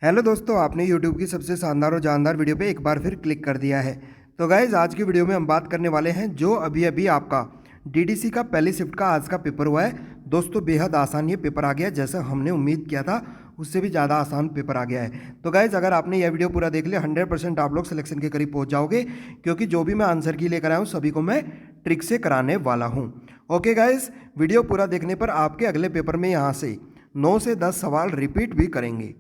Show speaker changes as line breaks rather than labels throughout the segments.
Hello दोस्तों, आपने YouTube की सबसे शानदार और जानदार वीडियो पे एक बार फिर क्लिक कर दिया है। तो गाइज़, आज की वीडियो में हम बात करने वाले हैं जो अभी अभी आपका DDC का पहली शिफ्ट का आज का पेपर हुआ है। दोस्तों, बेहद आसान ये पेपर आ गया है, जैसा हमने उम्मीद किया था उससे भी ज़्यादा आसान पेपर आ गया है। तो गाइज़, अगर आपने यह वीडियो पूरा देख लिया 100% आप लोग सिलेक्शन के करीब पहुँच जाओगे, क्योंकि जो भी मैं आंसर की लेकर आया हूँ सभी को मैं ट्रिक से कराने वाला हूँ। ओके गाइज़, वीडियो पूरा देखने पर आपके अगले पेपर में यहाँ से 9 से 10 सवाल रिपीट भी करेंगे।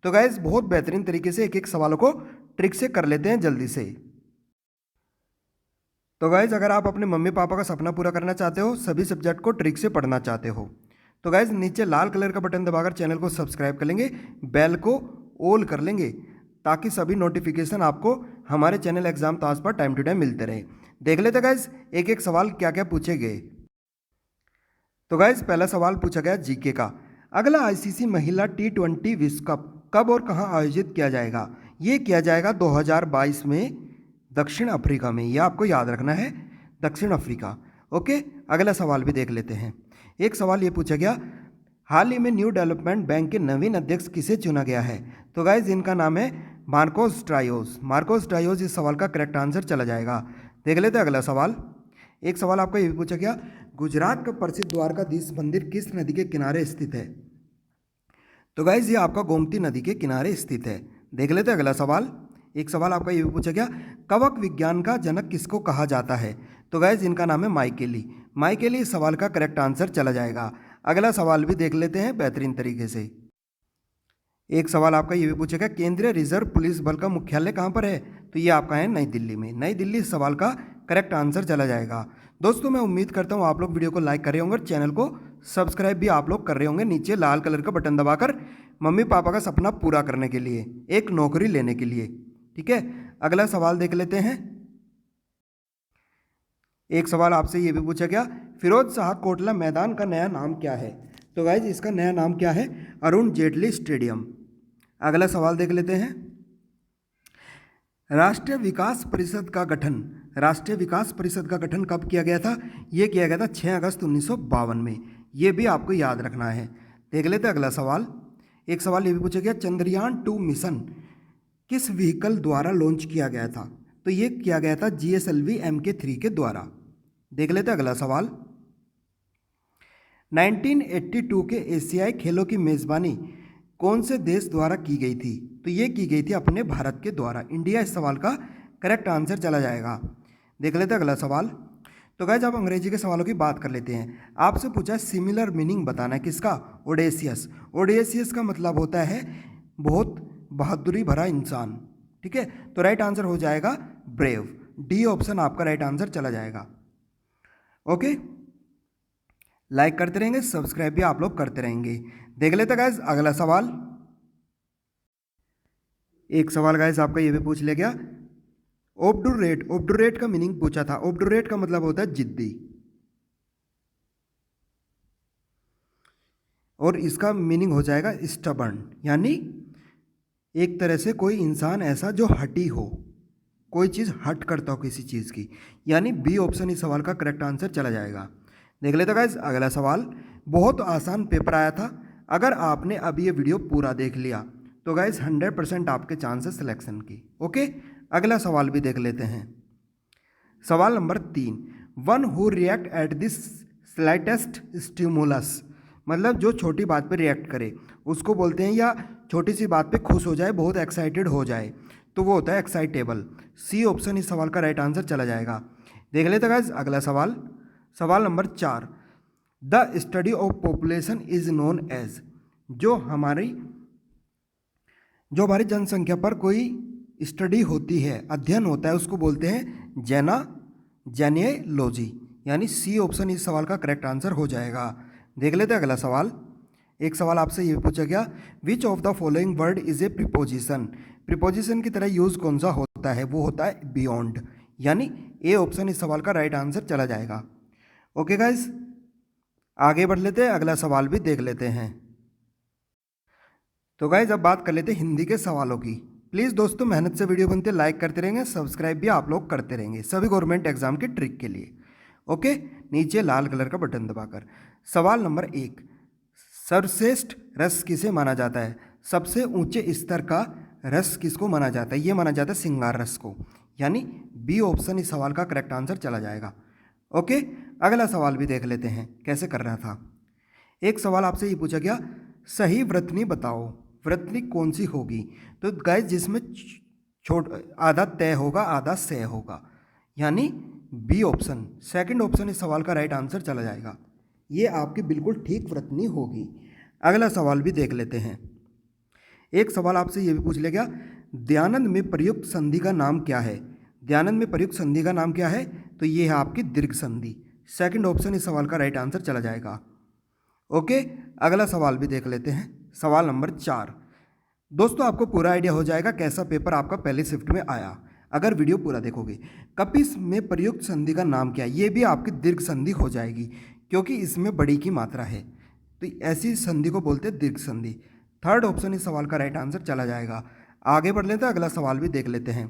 तो गाइज, बहुत बेहतरीन तरीके से एक एक सवालों को ट्रिक से कर लेते हैं जल्दी से। तो गाइज, अगर आप अपने मम्मी पापा का सपना पूरा करना चाहते हो, सभी सब्जेक्ट को ट्रिक से पढ़ना चाहते हो, तो गाइज नीचे लाल कलर का बटन दबाकर चैनल को सब्सक्राइब कर लेंगे, बेल को ऑल कर लेंगे, ताकि सभी नोटिफिकेशन आपको हमारे चैनल एग्जाम ताज पर टाइम टू टाइम मिलते रहे। देख लेते गाइज एक एक सवाल क्या क्या पूछे गए। तो गाइज, पहला सवाल पूछा गया जीके का। अगला ICC महिला T20 विश्व कप कब और कहां आयोजित किया जाएगा? ये किया जाएगा 2022 में दक्षिण अफ्रीका में। यह आपको याद रखना है, दक्षिण अफ्रीका। ओके, अगला सवाल भी देख लेते हैं। एक सवाल ये पूछा गया, हाल ही में न्यू डेवलपमेंट बैंक के नवीन अध्यक्ष किसे चुना गया है? तो गाइज, इनका नाम है मार्कोस ट्रायोस। मार्कोस ट्रायोस इस सवाल का करेक्ट आंसर चला जाएगा। देख लेते हैं अगला सवाल। एक सवाल आपका ये भी पूछा गया, गुजरात का प्रसिद्ध द्वारकाधीश मंदिर किस नदी के किनारे स्थित है? तो गाइज, ये आपका गोमती नदी के किनारे स्थित है। देख लेते हैं अगला सवाल। एक सवाल आपका ये भी पूछा गया, कवक विज्ञान का जनक किसको कहा जाता है? तो गाइज, इनका नाम है माइकेली। माइकेली इस सवाल का करेक्ट आंसर चला जाएगा। अगला सवाल भी देख लेते हैं बेहतरीन तरीके से। एक सवाल आपका ये भी पूछा गया, केंद्रीय रिजर्व पुलिस बल का मुख्यालय कहाँ पर है? तो ये आपका है नई दिल्ली में। नई दिल्ली इस सवाल का करेक्ट आंसर चला जाएगा। दोस्तों, मैं उम्मीद करता हूँ आप लोग वीडियो को लाइक कर रहे होंगे और चैनल को सब्सक्राइब भी आप लोग कर रहे होंगे, नीचे लाल कलर का बटन दबाकर मम्मी पापा का सपना पूरा करने के लिए, एक नौकरी लेने के लिए। ठीक है, अगला सवाल देख लेते हैं। एक सवाल आपसे ये भी पूछा गया, फिरोज शाह कोटला मैदान का नया नाम क्या है? तो गाइज, इसका नया नाम क्या है? अरुण जेटली स्टेडियम। अगला सवाल देख लेते हैं। राष्ट्रीय विकास परिषद का गठन राष्ट्रीय विकास परिषद का गठन कब किया गया था? यह किया गया था 6 अगस्त 1952 में। यह भी आपको याद रखना है। देख लेते हैं अगला सवाल। एक सवाल ये भी पूछा गया, चंद्रयान 2 मिशन किस व्हीकल द्वारा लॉन्च किया गया था? तो ये किया गया था GSLV MK3 के द्वारा। देख लेते हैं अगला सवाल। 1982 के एशियाई खेलों की मेजबानी कौन से देश द्वारा की गई थी? तो ये की गई थी अपने भारत के द्वारा, इंडिया इस सवाल का करेक्ट आंसर चला जाएगा। देख लेते हैं अगला सवाल। तो गाइस, अब अंग्रेजी के सवालों की बात कर लेते हैं। आपसे पूछा है सिमिलर मीनिंग बताना है किसका? ओडेसियस। ओडेसियस का मतलब होता है बहुत बहादुरी भरा इंसान। ठीक है, तो राइट आंसर हो जाएगा ब्रेव। डी ऑप्शन आपका राइट आंसर चला जाएगा। ओके, लाइक करते रहेंगे, सब्सक्राइब भी आप लोग करते रहेंगे। देख लेते गाइस अगला सवाल। एक सवाल गाइस आपका ये भी पूछ लिया गया, ऑब्डुरेट का मीनिंग पूछा था। ऑब्डुरेट का मतलब होता है जिद्दी, और इसका मीनिंग हो जाएगा स्टबर्न, यानी एक तरह से कोई इंसान ऐसा जो हटी हो, कोई चीज़ हट करता हो किसी चीज़ की, यानी बी ऑप्शन इस सवाल का करेक्ट आंसर चला जाएगा। देख लेते गाइस अगला सवाल। बहुत आसान पेपर आया था। अगर आपने अभी ये वीडियो पूरा देख लिया तो गाइस 100% आपके चांसेस सिलेक्शन की। ओके, अगला सवाल भी देख लेते हैं। सवाल number 3, one who react at this slightest stimulus, मतलब जो छोटी बात पे रिएक्ट करे उसको बोलते हैं, या छोटी सी बात पे खुश हो जाए, बहुत एक्साइटेड हो जाए, तो वो होता है एक्साइटेबल। सी ऑप्शन इस सवाल का राइट आंसर चला जाएगा। देख लेते हैं गाइस अगला सवाल। सवाल नंबर 4, the study of population is known as, जो हमारी जनसंख्या पर कोई स्टडी होती है, अध्ययन होता है, उसको बोलते हैं जेनियोलॉजी, यानी सी ऑप्शन इस सवाल का करेक्ट आंसर हो जाएगा। देख लेते हैं अगला सवाल। एक सवाल आपसे ये पूछा गया, which of the following word is a preposition, preposition की तरह यूज कौन सा होता है? वो होता है बियॉन्ड, यानी ए ऑप्शन इस सवाल का राइट आंसर चला जाएगा। ओके गाइस, आगे बढ़ लेते हैं, अगला सवाल भी देख लेते हैं। तो गाइज, अब बात कर लेते हैं हिंदी के सवालों की। प्लीज़ दोस्तों, मेहनत से वीडियो बनते, लाइक करते रहेंगे, सब्सक्राइब भी आप लोग करते रहेंगे सभी गवर्नमेंट एग्जाम की ट्रिक के लिए। ओके, नीचे लाल कलर का बटन दबाकर। सवाल नंबर 1, सर्वश्रेष्ठ रस किसे माना जाता है? सबसे ऊंचे स्तर का रस किसको माना जाता है? ये माना जाता है सिंगार रस को, यानी बी ऑप्शन इस सवाल का करेक्ट आंसर चला जाएगा। ओके, अगला सवाल भी देख लेते हैं कैसे करना था। एक सवाल आपसे ये पूछा गया, सही वृत्तनी बताओ, वृत्तनी कौन सी होगी? तो गाइस जिसमें आधा तय होगा आधा सय होगा, यानी बी ऑप्शन, सेकंड ऑप्शन इस सवाल का राइट आंसर चला जाएगा। ये आपकी बिल्कुल ठीक वृत्तनी होगी। अगला सवाल भी देख लेते हैं। एक सवाल आपसे ये भी पूछ लिया गया, दयानंद में प्रयुक्त संधि का नाम क्या है? दयानंद में प्रयुक्त संधि का नाम क्या है? तो ये है आपकी दीर्घ संधि। सेकंड ऑप्शन इस सवाल का राइट आंसर चला जाएगा। ओके, अगला सवाल भी देख लेते हैं, सवाल नंबर 4। दोस्तों आपको पूरा आइडिया हो जाएगा कैसा पेपर आपका पहली शिफ्ट में आया अगर वीडियो पूरा देखोगे। कपिस में प्रयुक्त संधि का नाम क्या है? ये भी आपकी दीर्घ संधि हो जाएगी क्योंकि इसमें बड़ी की मात्रा है, तो ऐसी संधि को बोलते हैं दीर्घ संधि। थर्ड ऑप्शन इस सवाल का राइट आंसर चला जाएगा। आगे बढ़ लेते हैं, अगला सवाल भी देख लेते हैं।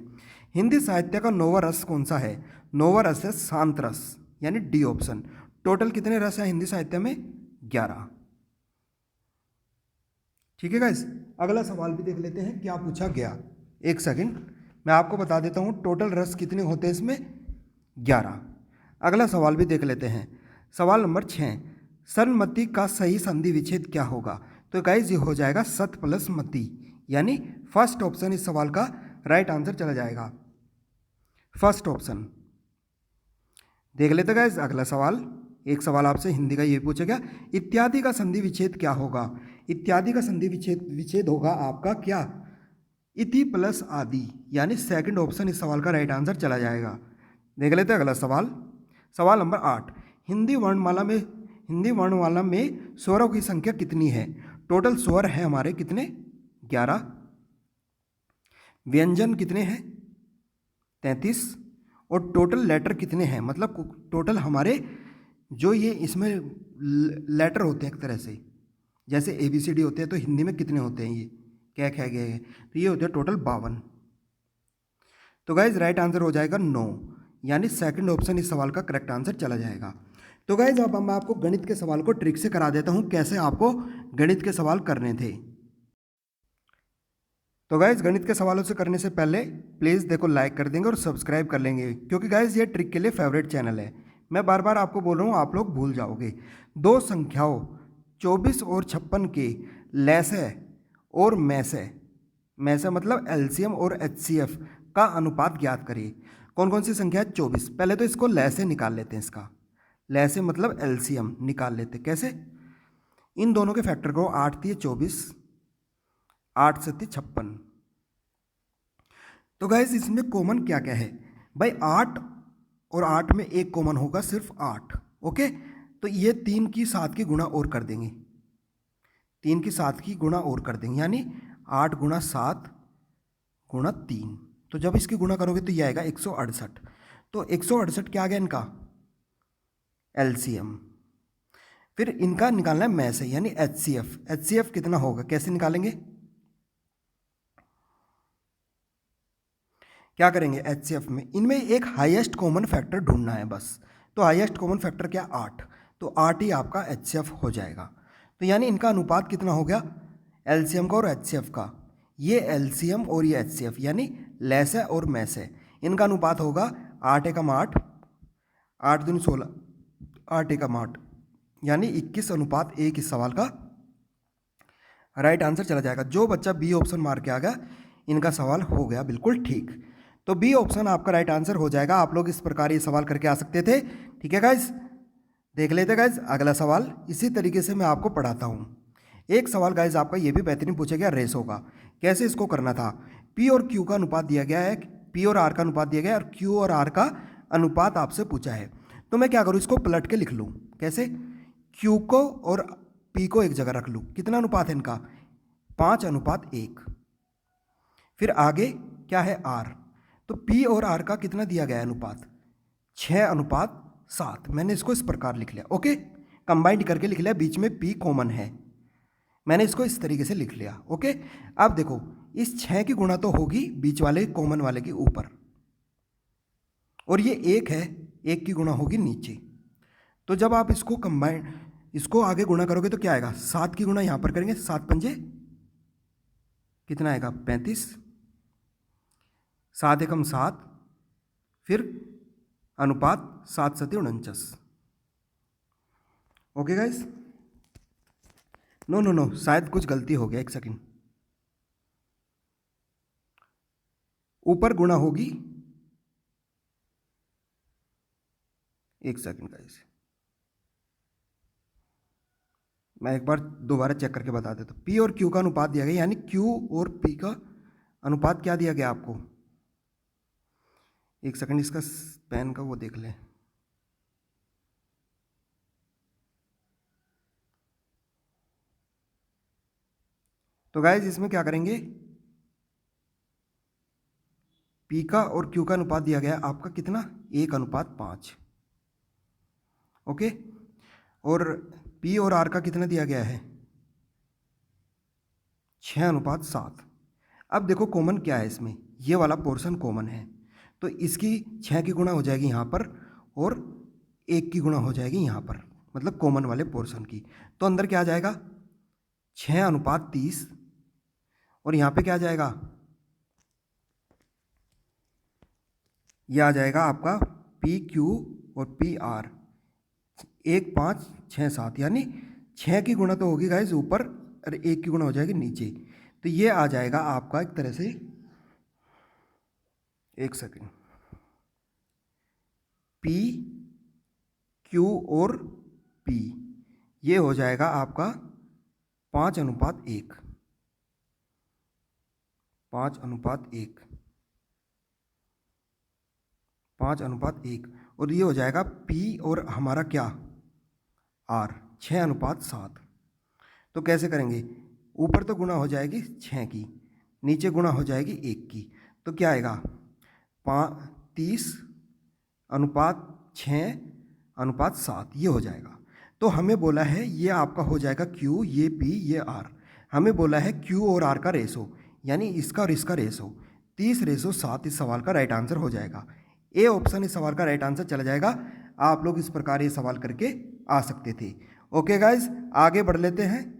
हिंदी साहित्य का नौवां रस कौन सा है? नौवां रस है शांत रस, यानी डी ऑप्शन। टोटल कितने रस हैं हिंदी साहित्य में? 11। ठीक है गाइस, अगला सवाल भी देख लेते हैं क्या पूछा गया। एक सेकंड मैं आपको बता देता हूँ टोटल रस कितने होते हैं इसमें, 11। अगला सवाल भी देख लेते हैं, सवाल नंबर 6। सन्मति का सही संधि विच्छेद क्या होगा? तो गाइस ये हो जाएगा सत प्लस मति, यानी फर्स्ट ऑप्शन इस सवाल का राइट आंसर चला जाएगा, फर्स्ट ऑप्शन। देख लेते गाइस अगला सवाल। एक सवाल आपसे हिंदी का ये पूछा गया, इत्यादि का संधि विच्छेद क्या होगा? इत्यादि का संधि विच्छेद होगा आपका क्या? इति प्लस आदि, यानी सेकंड ऑप्शन इस सवाल का राइट आंसर चला जाएगा। देख लेते हैं अगला सवाल, सवाल नंबर 8। हिंदी वर्णमाला में स्वरों की संख्या कितनी है? टोटल स्वर है हमारे कितने? 11। व्यंजन कितने हैं? 33। और टोटल लेटर कितने हैं? मतलब टोटल हमारे जो ये इसमें लेटर होते हैं एक तरह से, जैसे ABCD होते हैं, तो हिंदी में कितने होते हैं? ये क्या कह गए हैं, तो ये होते हैं टोटल 52। तो गाइज राइट आंसर हो जाएगा 9, यानी सेकंड ऑप्शन इस सवाल का करेक्ट आंसर चला जाएगा। तो गाइज अब मैं आपको गणित के सवाल को ट्रिक से करा देता हूँ कैसे आपको गणित के सवाल करने थे। तो गाइज गणित के सवालों से करने से पहले प्लीज़ देखो लाइक कर देंगे और सब्सक्राइब कर लेंगे, क्योंकि गाइज ये ट्रिक के लिए फेवरेट चैनल है। मैं बार बार आपको बोल रहा हूँ, आप लोग भूल जाओगे। दो संख्याओं 24 और 56 के लैसे और मैसे मतलब LCM और HCF का अनुपात ज्ञात करिए। कौन कौन सी संख्या है? 24। पहले तो इसको लैसे निकाल लेते हैं, इसका लैसे मतलब LCM निकाल लेते हैं। कैसे? इन दोनों के फैक्टर को 8 × 24, 8 × 7 = 56। तो गाइस इसमें कॉमन क्या क्या है भाई? 8 और 8 में एक कॉमन होगा, सिर्फ 8। ओके, तो ये 3 की 7 की गुणा और कर देंगे, 3 की 7 की गुणा और कर देंगे, यानी 8 × 7 × 3। तो जब इसकी गुणा करोगे तो ये आएगा 168। तो 168 क्या आ गया इनका? LCM। फिर इनका निकालना है मैसे, यानी HCF। HCF कितना होगा, कैसे निकालेंगे? क्या करेंगे? HCF में इनमें एक हाईएस्ट कॉमन फैक्टर ढूंढना है बस। तो हाईएस्ट कॉमन फैक्टर क्या? 8। तो 8 ही आपका HCF हो जाएगा। तो यानी इनका अनुपात कितना हो गया? LCM का और HCF का। ये LCM और ये HCF, यानी लैसे और मैसे, इनका अनुपात होगा 8 × 8, 8 दूनी 16, 8 × 8, यानी 21:1 इस सवाल का राइट आंसर चला जाएगा। जो बच्चा बी ऑप्शन मार के आ गया, इनका सवाल हो गया बिल्कुल ठीक। तो बी ऑप्शन आपका राइट आंसर हो जाएगा। आप लोग इस प्रकार ये सवाल करके आ सकते थे। ठीक है गाइज, देख लेते गाइज अगला सवाल। इसी तरीके से मैं आपको पढ़ाता हूँ। एक सवाल गाइज आपका ये भी बेहतरीन पूछा गया, रेसो का। कैसे इसको करना था? पी और क्यू का अनुपात दिया गया है, पी और आर का अनुपात दिया गया है, और क्यू और आर का अनुपात आपसे पूछा है। तो मैं क्या करूँ, इसको पलट के लिख लूँ। कैसे? क्यू को और पी को एक जगह रख लूँ। कितना अनुपात है इनका? 5:1। फिर आगे क्या है? आर। तो पी और आर का कितना दिया गया है अनुपात? 6:7। मैंने इसको इस प्रकार लिख लिया। ओके, कंबाइंड करके लिख लिया, बीच में पी कॉमन है, मैंने इसको इस तरीके से लिख लिया। ओके, अब देखो इस 6 की गुणा तो होगी बीच वाले कॉमन वाले के ऊपर, और ये 1 है, 1 की गुणा होगी नीचे। तो जब आप इसको कंबाइंड, इसको आगे गुणा करोगे तो क्या आएगा? 7 की गुणा यहाँ पर करेंगे, 7 × 5 = कितना आएगा 35, 7 एकम 7, फिर अनुपात 7 सती 49। ओके गाइस, नो शायद कुछ गलती हो गया, एक सेकंड। ऊपर गुणा होगी, एक सेकंड गाइस, मैं एक बार दोबारा चेक करके बता देता हूँ। पी और क्यू का अनुपात दिया गया, यानी क्यू और पी का अनुपात क्या दिया गया आपको, एक सेकंड इसका पेन का वो देख लें। तो गाइस इसमें क्या करेंगे, पी का और क्यू का अनुपात दिया गया आपका कितना, 1:5। ओके, और पी और आर का कितना दिया गया है, 6:7। अब देखो कॉमन क्या है इसमें, ये वाला पोर्शन कॉमन है, तो इसकी 6 की गुणा हो जाएगी यहाँ पर और 1 की गुणा हो जाएगी यहाँ पर, मतलब कॉमन वाले पोर्शन की। तो अंदर क्या आ जाएगा, 6:30, और यहाँ पे क्या आ जाएगा, यह आ जाएगा आपका पी क्यू और पी आर 1, 5, 6, 7, यानी 6 की गुणा तो होगी गाइज ऊपर और 1 की गुणा हो जाएगी नीचे। तो ये आ जाएगा आपका एक तरह से, एक सेकंड, पी क्यू और पी, ये हो जाएगा आपका 5:1, 5:1, 5:1, और ये हो जाएगा पी और हमारा क्या आर 6:7। तो कैसे करेंगे, ऊपर तो गुणा हो जाएगी 6 की, नीचे गुणा हो जाएगी 1 की, तो क्या आएगा 30:6:7, ये हो जाएगा। तो हमें बोला है ये आपका हो जाएगा Q, ये P, ये R। हमें बोला है Q और R का रेशो, यानी इसका और इसका रेशो 30:7 इस सवाल का राइट आंसर हो जाएगा। ए ऑप्शन इस सवाल का राइट आंसर चला जाएगा। आप लोग इस प्रकार ये सवाल करके आ सकते थे। ओके गाइज, आगे बढ़ लेते हैं।